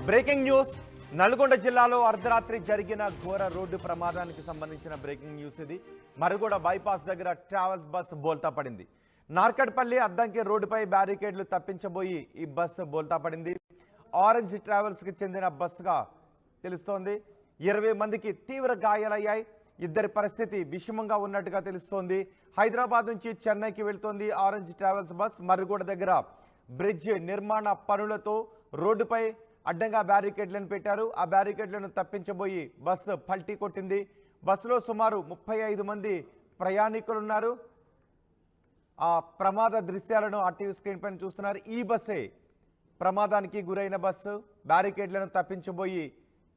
Breaking news. Nalgonda జిల్లాలో అర్ధరాత్రి జరిగిన ఘోర రోడ్డు ప్రమాదానికి సంబంధించిన బ్రేకింగ్ న్యూస్ ఇది. మరుగుడ బైపాస్ దగ్గర ట్రావెల్స్ బస్సు బోల్తా పడింది. నార్కట్పల్లి అద్దంకి రోడ్డుపై బ్యారికేడ్లు తప్పించబోయి ఈ బస్సు బోల్తా పడింది. ఆరెంజ్ ట్రావెల్స్కి చెందిన బస్సుగా తెలుస్తోంది. 20 మందికి తీవ్ర గాయాలయ్యాయి. ఇద్దరి పరిస్థితి విషమంగా ఉన్నట్టుగా తెలుస్తోంది. హైదరాబాద్ నుంచి చెన్నైకి వెళ్తోంది ఆరెంజ్ ట్రావెల్స్ బస్. మరుగుడ దగ్గర బ్రిడ్జ్ నిర్మాణ పనులతో రోడ్డుపై అడ్డంగా బ్యారికేడ్లను పెట్టారు. ఆ బ్యారికేడ్లను తప్పించబోయి బస్సు పల్టీ కొట్టింది. బస్సులో సుమారు 35 మంది ప్రయాణికులున్నారు. ఆ ప్రమాద దృశ్యాలను ఆర్టీవీ స్క్రీన్ పైన చూస్తున్నారు. ఈ బస్సే ప్రమాదానికి గురైన బస్సు. బ్యారికేడ్లను తప్పించబోయి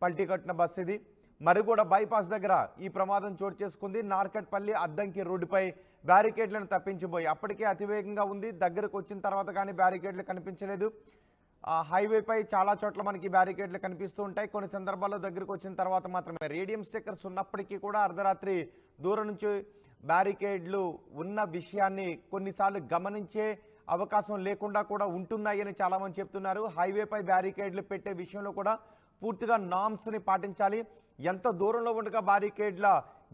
పల్టీ కొట్టిన బస్సు ఇది. మరుగుడ బైపాస్ దగ్గర ఈ ప్రమాదం చోటు చేసుకుంది. నార్కట్పల్లి అద్దంకి రోడ్డుపై బ్యారికేడ్లను తప్పించబోయి అప్పటికే అతివేగంగా ఉంది. దగ్గరకు వచ్చిన తర్వాత కానీ బ్యారికేడ్లు కనిపించలేదు. హైవేపై చాలా చోట్ల మనకి బ్యారికేడ్లు కనిపిస్తూ ఉంటాయి. కొన్ని సందర్భాల్లో దగ్గరకు వచ్చిన తర్వాత మాత్రమే. రేడియం స్టిక్కర్స్ ఉన్నప్పటికీ కూడా అర్ధరాత్రి దూరం నుంచి బ్యారికేడ్లు ఉన్న విషయాన్ని కొన్నిసార్లు గమనించే అవకాశం లేకుండా కూడా ఉంటున్నాయని చాలామంది చెప్తున్నారు. హైవేపై బ్యారికేడ్లు పెట్టే విషయంలో కూడా పూర్తిగా నామ్స్ని పాటించాలి. ఎంత దూరంలో ఉండగా బ్యారికేడ్ల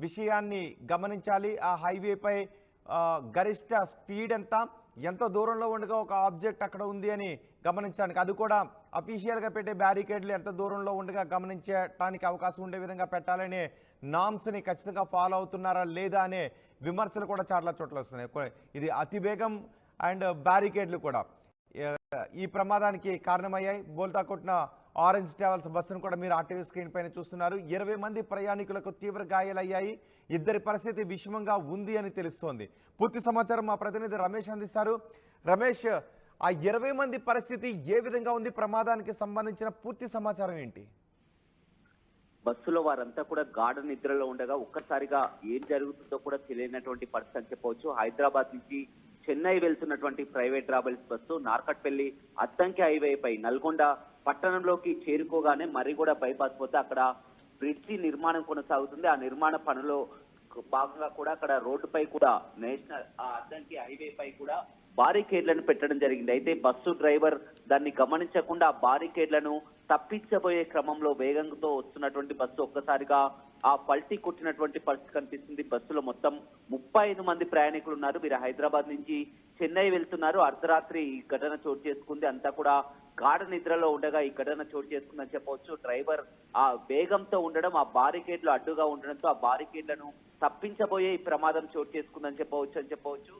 విషయాన్ని గమనించాలి. ఆ హైవేపై గరిష్ట స్పీడ్ ఎంత దూరంలో ఉండగా ఒక ఆబ్జెక్ట్ అక్కడ ఉంది అని గమనించడానికి, అది కూడా అఫీషియల్గా పెట్టే బ్యారికేడ్లు ఎంత దూరంలో ఉండగా గమనించడానికి అవకాశం ఉండే విధంగా పెట్టాలనే నామ్స్ని ఖచ్చితంగా ఫాలో అవుతున్నారా లేదా అనే విమర్శలు కూడా చాలా చోట్ల వస్తున్నాయి. ఇది అతివేగం అండ్ బ్యారికేడ్లు కూడా ఈ ప్రమాదానికి కారణమయ్యాయి. బోల్తా కొట్టిన ఆరెంజ్ ట్రావెల్స్ బస్సును కూడా మీరు ఆర్టీవీ స్క్రీన్ పైన చూస్తున్నారు. 20 మంది ప్రయాణికులకు తీవ్ర గాయాలయ్యాయి. ఇద్దరి పరిస్థితి విషమంగా ఉంది అని తెలుస్తోంది. పూర్తి సమాచారం మా ప్రతినిధి రమేష్ అందిస్తారు. రమేష్, ఆ 20 మంది పరిస్థితి ఏ విధంగా ఉంది? ప్రమాదానికి సంబంధించిన పూర్తి సమాచారం ఏంటి? బస్సులో వారంతా కూడా గాఢ నిద్రలో ఉండగా ఒక్కసారిగా ఏం జరుగుతుందో కూడా తెలియనటువంటి పరిస్థితి అని చెప్పవచ్చు. హైదరాబాద్ నుంచి చెన్నై వెళ్తున్నటువంటి private travels bus Narketpally Addanki హైవేపై నల్గొండ పట్టణంలోకి చేరుకోగానే మరిగూడ బైపాస్ పోతే అక్కడ బ్రిడ్జి నిర్మాణం కొనసాగుతుంది. ఆ నిర్మాణ పనులో భాగంగా కూడా అక్కడ రోడ్డుపై కూడా నేషనల్ అద్దంకి హైవేపై కూడా బారికేడ్లను పెట్టడం జరిగింది. అయితే బస్సు డ్రైవర్ దాన్ని గమనించకుండా ఆ బారికేడ్లను తప్పించబోయే క్రమంలో వేగంతో వస్తున్నటువంటి బస్సు ఒక్కసారిగా ఆ పల్టీ కొట్టినటువంటి పరిస్థితి కనిపిస్తుంది. బస్సులో మొత్తం 35 మంది ప్రయాణికులు ఉన్నారు. వీరు హైదరాబాద్ నుంచి చెన్నై వెళ్తున్నారు. అర్ధరాత్రి ఈ ఘటన చోటు చేసుకుంది. అంతా కూడా గాఢ నిద్రలో ఉండగా ఈ ఘటన చోటు చేసుకుందని చెప్పవచ్చు. డ్రైవర్ ఆ వేగంతో ఉండడం, ఆ బారికేడ్లు అడ్డుగా ఉండడంతో ఆ బారికేడ్లను తప్పించబోయే ఈ ప్రమాదం చోటు చేసుకుందని చెప్పవచ్చు.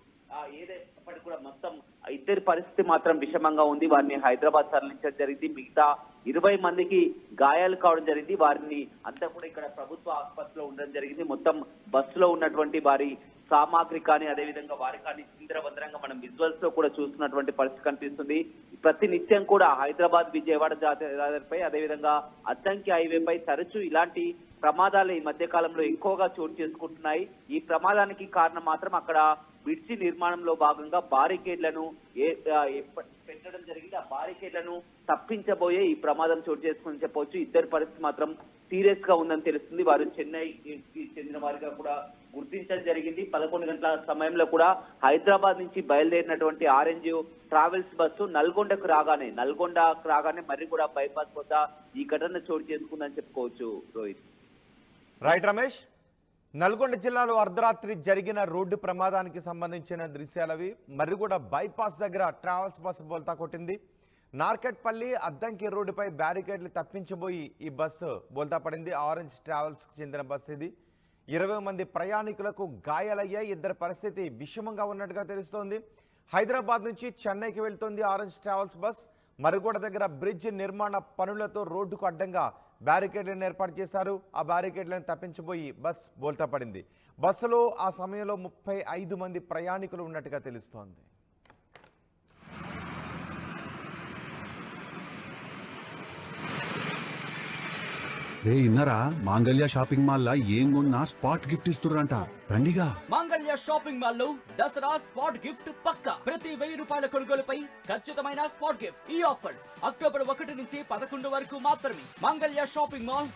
ఏదైనప్పటికీ కూడా మొత్తం ఇద్దరి పరిస్థితి మాత్రం విషమంగా ఉంది. వారిని హైదరాబాద్ తరలించడం జరిగింది. మిగతా 20 మందికి గాయాలు కావడం జరిగింది. వారిని అంతా కూడా ఇక్కడ ప్రభుత్వ ఆసుపత్రిలో ఉండడం జరిగింది. మొత్తం బస్సులో ఉన్నటువంటి వారి సామాగ్రి కానీ అదేవిధంగా వారి కానీ చిందరవందరంగా మనం విజువల్స్ లో కూడా చూస్తున్నటువంటి పరిస్థితి కనిపిస్తుంది. ప్రతి నిత్యం కూడా హైదరాబాద్ విజయవాడ జాతీయ రహదారిపై అదేవిధంగా అద్దంకి హైవేపై తరచూ ఇలాంటి ప్రమాదాలు ఈ మధ్య కాలంలో ఎక్కువగా చోటు చేసుకుంటున్నాయి. ఈ ప్రమాదానికి కారణం మాత్రం అక్కడ బ్రిడ్జి నిర్మాణంలో భాగంగా బారికేడ్లను పెట్టడం జరిగింది. ఆ బారికేడ్లను తప్పించబోయే ఈ ప్రమాదం చోటు చేసుకుని చెప్పవచ్చు. ఇద్దరి పరిస్థితి మాత్రం సీరియస్ గా ఉందని తెలుస్తుంది. వారు చెన్నైకి చెందిన వారిగా కూడా గుర్తించడం జరిగింది. 11 గంటల సమయంలో కూడా హైదరాబాద్ నుంచి బయలుదేరినటువంటి ఆరెంజ్ ట్రావెల్స్ బస్సు నల్గొండకు రాగానే మరి కూడా బైపాస్ వద్ద ఈ ఘటన చోటు చేసుకుందని చెప్పుకోవచ్చు. రోహిత్. రైట్ రమేష్. నల్గొండ జిల్లాలో అర్ధరాత్రి జరిగిన రోడ్డు ప్రమాదానికి సంబంధించిన దృశ్యాలవి. మరుగుడ బైపాస్ దగ్గర ట్రావెల్స్ బస్సు బోల్తా కొట్టింది. నార్కట్పల్లి అద్దంకి రోడ్డుపై బ్యారికేడ్లు తప్పించబోయి ఈ బస్సు బోల్తా పడింది. ఆరెంజ్ ట్రావెల్స్కి చెందిన బస్సు ఇది. 20 మంది ప్రయాణికులకు గాయాలయ్యాయి. ఇద్దరి పరిస్థితి విషమంగా ఉన్నట్టుగా తెలుస్తోంది. హైదరాబాద్ నుంచి చెన్నైకి వెళ్తోంది ఆరెంజ్ ట్రావెల్స్ బస్. మరుగుడ దగ్గర బ్రిడ్జ్ నిర్మాణ పనులతో రోడ్డుకు అడ్డంగా బ్యారికేడ్లను ఏర్పాటు చేశారు. ఆ బ్యారికేడ్లను తప్పించబోయి బస్ బోల్తా పడింది. బస్సులో ఆ సమయంలో 35 మంది ప్రయాణికులు ఉన్నట్టుగా తెలుస్తోంది. రే ఇన్నరా మాంగళ్య షాపింగ్ మాల్ లా ఏం కొన్నా స్పాట్ గిఫ్ట్ ఇస్తుర్రంట. రండిగా. మాంగళ్య షాపింగ్ మాల్ లో దసరా స్పాట్ గిఫ్ట్ పక్కా. ప్రతి 1000 రూపాయల కొనుగోలుపై ఖచ్చితమైన స్పాట్ గిఫ్ట్. ఈ ఆఫర్ అక్టోబర్ 1 నుంచి 11 వరకు మాత్రమే. మాంగళ్య షాపింగ్ మాల్.